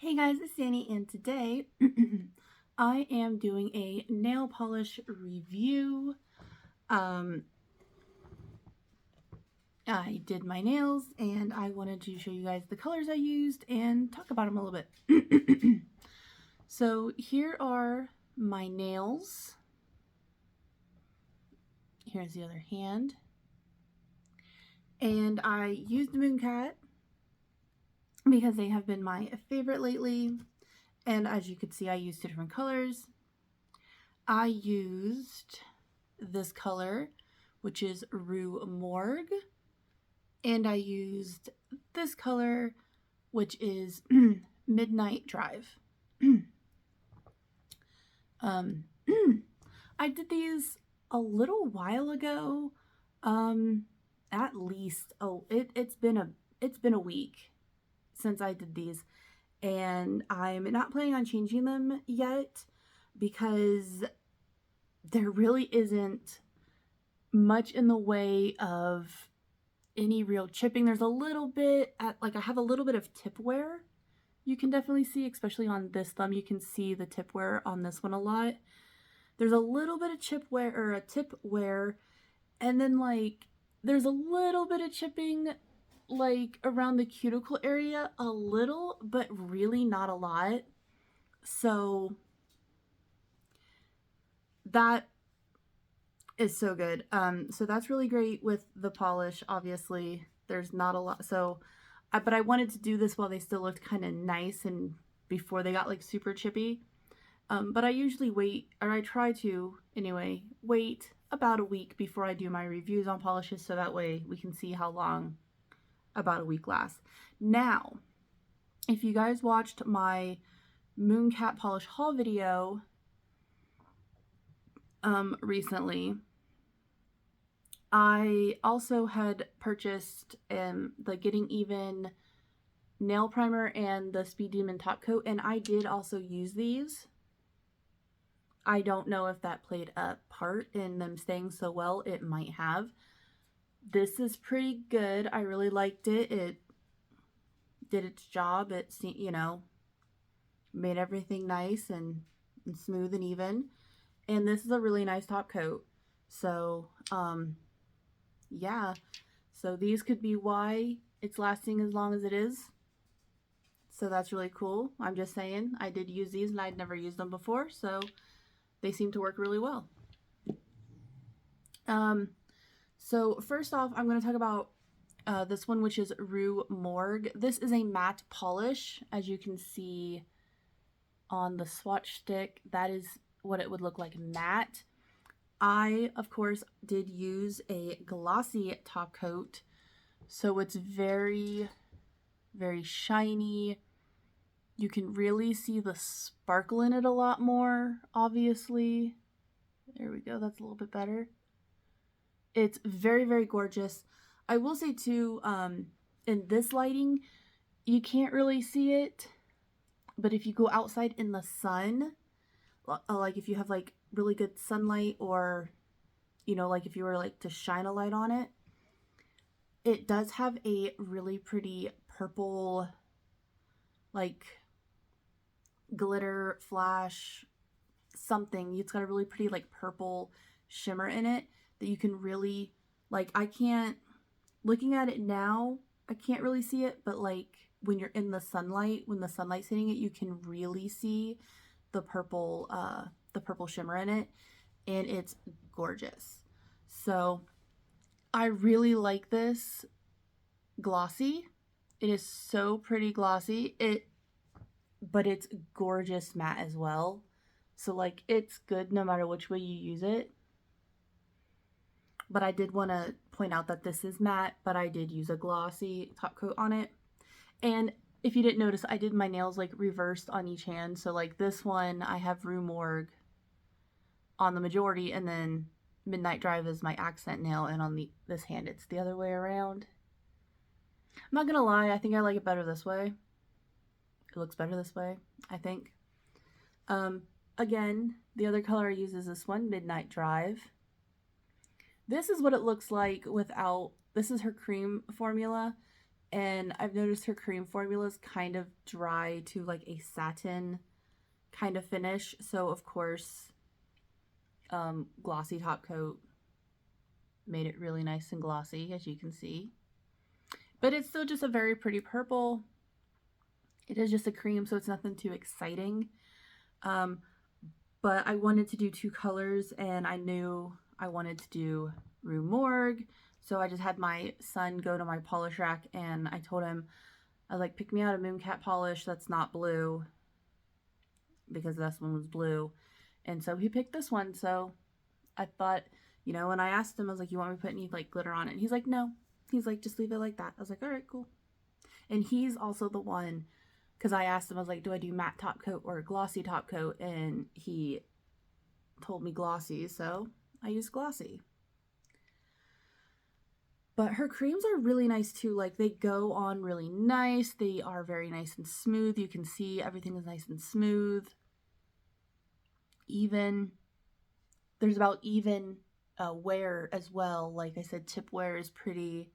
Hey guys, it's Sandy, and today I am doing a nail polish review. I did my nails and I wanted to show you guys the colors I used and talk about them a little bit. So here are my nails. Here's the other hand. And I used Mooncat because they have been my favorite lately. And as you can see, I used two different colors. I used this color, which is Rue Morgue, and I used this color, which is Midnight Drive. I did these a little while ago. At least it's been a week since I did these, and I'm not planning on changing them yet because there really isn't much in the way of any real chipping. There's a little bit I have a little bit of tip wear. You can definitely see, especially on this thumb, you can see the tip wear on this one a lot. There's a little bit of chip wear or a tip wear, and then there's a little bit of chipping around the cuticle area, a little, but really not a lot. So that is so good. So that's really great with the polish. Obviously there's not a lot, but I wanted to do this while they still looked kind of nice and before they got super chippy. But I usually wait, or I try to anyway, wait about a week before I do my reviews on polishes, so that way we can see how long about a week lasts. Now, if you guys watched my Mooncat polish haul video recently, I also had purchased the Getting Even nail primer and the Speed Demon top coat, and I did also use these. I don't know if that played a part in them staying so well. It might have. This is pretty good. I really liked it. It did its job. It, made everything nice and smooth and even. And this is a really nice top coat. So, yeah. So these could be why it's lasting as long as it is. So that's really cool. I'm just saying, I did use these and I'd never used them before, so they seem to work really well. So first off, I'm going to talk about this one, which is Rue Morgue. This is a matte polish. As you can see on the swatch stick, that is what it would look like matte. I, of course, did use a glossy top coat, so it's very, very shiny. You can really see the sparkle in it a lot more, obviously. There we go, that's a little bit better. It's very, very gorgeous. I will say too, in this lighting, you can't really see it, but if you go outside in the sun, like if you have really good sunlight, or if you were to shine a light on it, it does have a really pretty purple glitter flash something. It's got a really pretty purple shimmer in it that you can really I can't, looking at it now, I can't really see it, but when you're in the sunlight, when the sunlight's hitting it, you can really see the purple shimmer in it, and it's gorgeous. So I really like this glossy. It is so pretty glossy. But it's gorgeous matte as well. So it's good no matter which way you use it. But I did want to point out that this is matte, but I did use a glossy top coat on it. And if you didn't notice, I did my nails reversed on each hand. So this one, I have Rue Morgue on the majority, and then Midnight Drive is my accent nail, and on this hand it's the other way around. I'm not gonna lie, I think I like it better this way. It looks better this way, I think. Again, the other color I use is this one, Midnight Drive. This is what it looks like without, this is her cream formula, and I've noticed her cream formula is kind of dry to like a satin kind of finish. So of course, glossy top coat made it really nice and glossy, as you can see. But it's still just a very pretty purple. It is just a cream, so it's nothing too exciting. But I wanted to do 2 colors, and I knew I wanted to do Rue Morgue. So I just had my son go to my polish rack, and I told him, I was like, pick me out a mooncat polish that's not blue, because this one was blue. And so he picked this one. So I thought, you know, when I asked him, I was like, you want me to put any like glitter on it? And he's like, no. He's like, just leave it like that. I was like, all right, cool. And he's also the one, because I asked him, I was like, do I do matte top coat or glossy top coat? And he told me glossy, so I used glossy. But her creams are really nice too. Like, they go on really nice. They are very nice and smooth. You can see everything is nice and smooth. Even. There's about even wear as well. Like I said, tip wear is pretty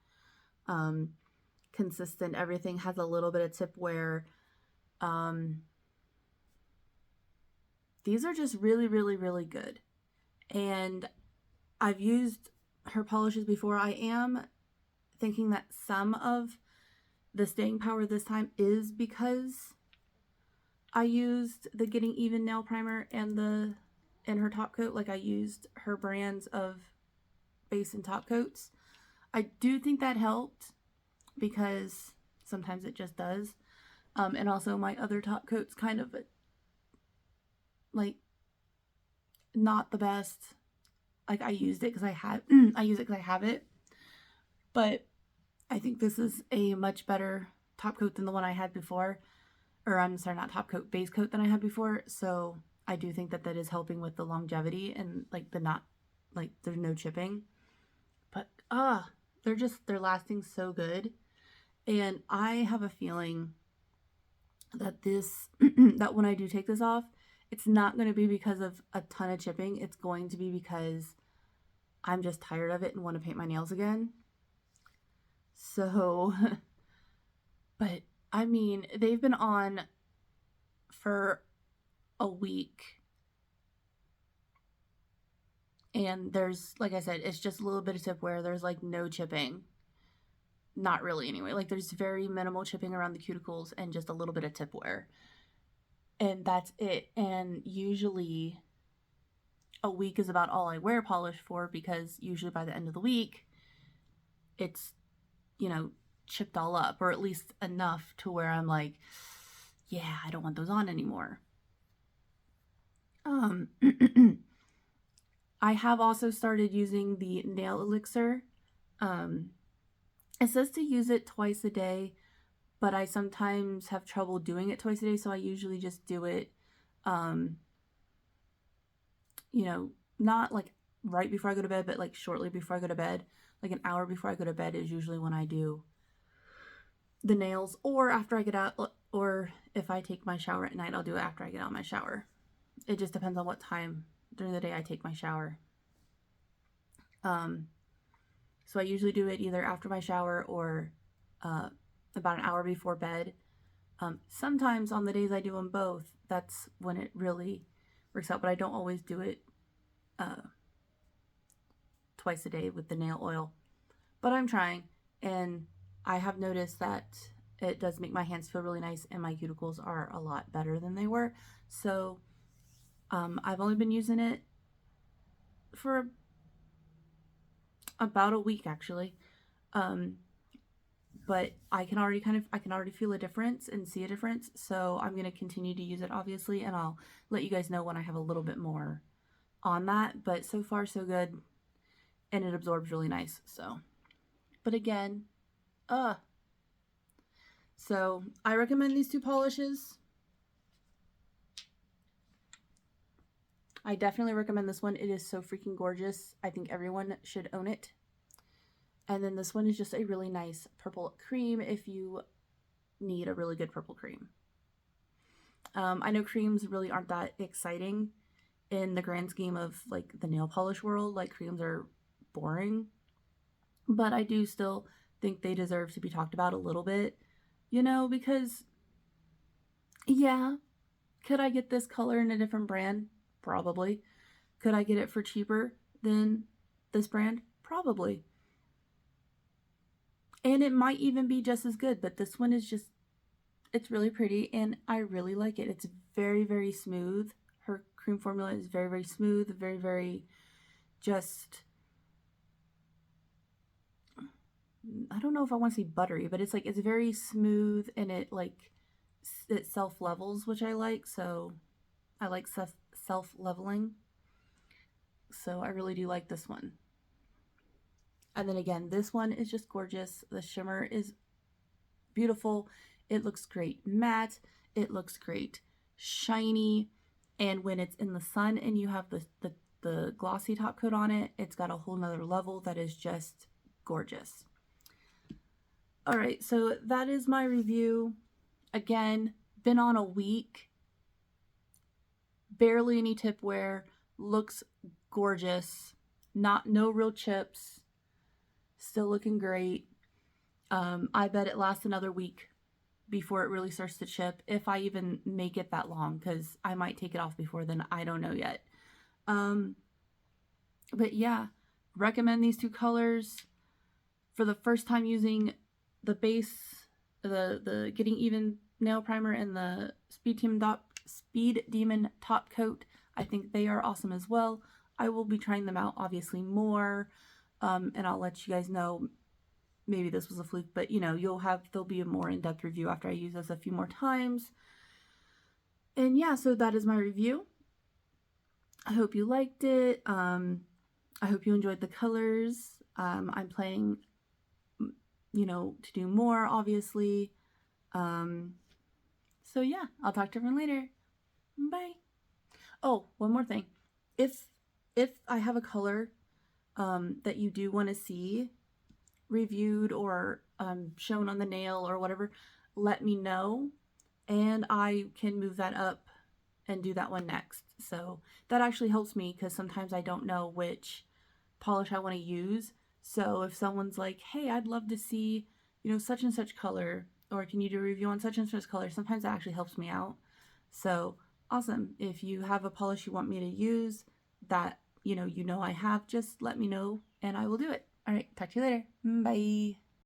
consistent. Everything has a little bit of tip wear. These are just really, really, really good. And I've used her polishes before. I am thinking that some of the staying power this time is because I used the Getting Even nail primer and her top coat. Like, I used her brands of base and top coats. I do think that helped, because sometimes it just does. And also my other top coats kind of like not the best. Like, I used it because I had I use it because I have it, but I think this is a much better top coat than the one I had before. Or I'm sorry, not top coat, base coat than I had before. So I do think that that is helping with the longevity and like the not, like, there's no chipping. But they're lasting so good. And I have a feeling that this that when I do take this off, it's not going to be because of a ton of chipping. It's going to be because I'm just tired of it and want to paint my nails again. So, but I mean, they've been on for a week. And there's, like I said, it's just a little bit of tip wear. There's like no chipping. Not really anyway. Like, there's very minimal chipping around the cuticles and just a little bit of tip wear. And that's it. And usually a week is about all I wear polish for, because usually by the end of the week, it's, you know, chipped all up, or at least enough to where I'm like, yeah, I don't want those on anymore. I have also started using the nail elixir. It says to use it twice a day, but I sometimes have trouble doing it twice a day, so I usually just do it, you know, not like right before I go to bed, but like shortly before I go to bed. Like an hour before I go to bed is usually when I do the nails, or after I get out, or if I take my shower at night, I'll do it after I get out of my shower. It just depends on what time during the day I take my shower. So I usually do it either after my shower or about an hour before bed. Sometimes on the days I do them both, that's when it really works out, but I don't always do it twice a day with the nail oil. But I'm trying, and I have noticed that it does make my hands feel really nice, and my cuticles are a lot better than they were. So I've only been using it for about a week, actually. But I can already feel a difference and see a difference. So I'm going to continue to use it, obviously, and I'll let you guys know when I have a little bit more on that. But so far, so good. And it absorbs really nice. So, but again, so I recommend these 2 polishes. I definitely recommend this one. It is so freaking gorgeous. I think everyone should own it. And then this one is just a really nice purple cream if you need a really good purple cream. I know creams really aren't that exciting in the grand scheme of like the nail polish world. Like, creams are boring. But I do still think they deserve to be talked about a little bit, you know, because yeah, could I get this color in a different brand? Probably. Could I get it for cheaper than this brand? Probably. And it might even be just as good, but this one is just, it's really pretty and I really like it. It's very, very smooth. Her cream formula is very, very smooth, very, very just, I don't know if I want to say buttery, but it's like, it's very smooth and it like, it self levels, which I like. So I like self leveling. So I really do like this one. And then again, this one is just gorgeous. The shimmer is beautiful. It looks great matte. It looks great shiny. And when it's in the sun and you have the glossy top coat on it, it's got a whole nother level that is just gorgeous. All right, so that is my review. Again, been on a week. Barely any tip wear. Looks gorgeous. No real chips. Still looking great. I bet it lasts another week before it really starts to chip, if I even make it that long, because I might take it off before then. I don't know yet. But yeah, recommend these two colors. For the first time using the base, the Getting Even nail primer and the Speed Demon top coat, I think they are awesome as well. I will be trying them out obviously more, and I'll let you guys know. Maybe this was a fluke, but you know, there'll be a more in-depth review after I use this a few more times. And yeah, so that is my review. I hope you liked it. I hope you enjoyed the colors. I'm planning, you know, to do more, obviously. So yeah, I'll talk to everyone later. Bye. Oh, one more thing. If I have a color that you do want to see reviewed or shown on the nail or whatever, let me know and I can move that up and do that one next. So that actually helps me because sometimes I don't know which polish I want to use. So if someone's like, hey, I'd love to see, you know, such and such color, or can you do a review on such and such color, sometimes that actually helps me out. So awesome. If you have a polish you want me to use that, you know I have, just let me know and I will do it. All right, talk to you later. Bye.